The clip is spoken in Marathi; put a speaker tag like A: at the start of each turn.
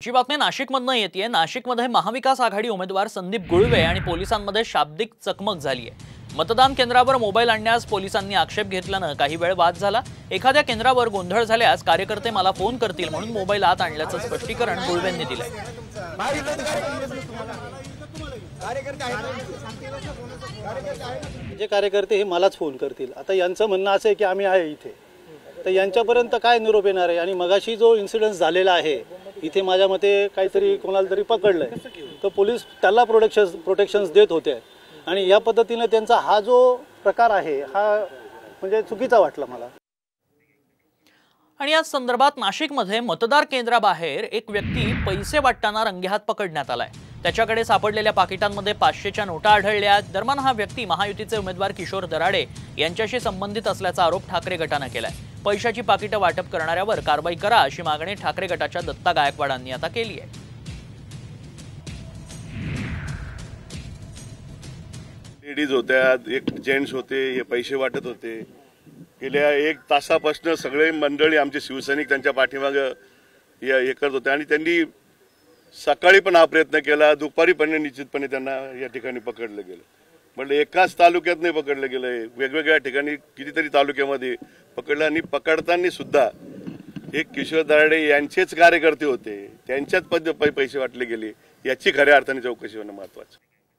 A: पुढची बातमी नाशिकमधनं येतेय। नाशिकमध्ये महाविकास आघाडी उमेदवार संदीप गुळवे आणि पोलिसांमध्ये शाब्दिक चकमक झाली आहे। मतदान केंद्रावर मोबाईल आणण्यास पोलिसांनी आक्षेप घेतल्याने काही वेळ वाद झाला। एखाद्या केंद्रावर गोंधळ झाल्यास कार्यकर्ते मला फोन करतील म्हणून मोबाईल आत आणल्याचं स्पष्टीकरण गुळवेंनी दिलंय।
B: जे कार्यकर्ते हे मलाच फोन करतील। आता यांचं म्हणणं असं आहे की आम्ही आहे इथे, तर यांच्यापर्यंत काय निरोप येणार आहे। आणि मगाशी जो इन्सिडेंट झालेला आहे इथे माझ्या मते काहीतरी कोणाला तरी पकडलंय, तर पोलीस त्याला प्रोटेक्शन्स देत होते आणि या पद्धतीने त्यांचा हा जो प्रकार आहे हा म्हणजे चुकीचा वाटला मला।
A: आणि या संदर्भात नाशिकमध्ये मतदार केंद्राबाहेर एक व्यक्ती पैसे वाटताना रंगेहात पकडण्यात आलाय। त्याच्याकडे सापडलेल्या पाकिटांमध्ये 500च्या नोटा आढळल्या। दरम्यान हा व्यक्ती महायुतीचे उमेदवार किशोर दराडे यांच्याशी संबंधित असल्याचा आरोप ठाकरे गटाने केलाय। पैशाची पाकिटं वाटप करणाऱ्यावर कारवाई करा अशी मागणी ठाकरे गटाच्या दत्ता गायकवाडांनी आता केली आहे।
C: लेडीज होत्या, एक जेंट्स होते, हे पैसे वाटत होते। गेल्या 1 तासापासून सगळे मंडळी आमचे शिवसैनिक त्यांच्या पाठीमागे हे करत होते आणि त्यांनी सकाळी पण हा प्रयत्न केला, दुपारी पण निश्चितपणे त्यांना या ठिकाणी पकडलं गेलं। म्हणजे एकाच तालुक्यात नाही पकडलं गेलंय, वेगवेगळ्या ठिकाणी कितीतरी तालुक्यामध्ये पकडलं आणि पकडताना सुद्धा हे किशोर दराडे यांचेच कार्यकर्ते होते, त्यांच्याच पैसे वाटले गेले, याची खऱ्या अर्थाने चौकशी होणं महत्त्वाचं।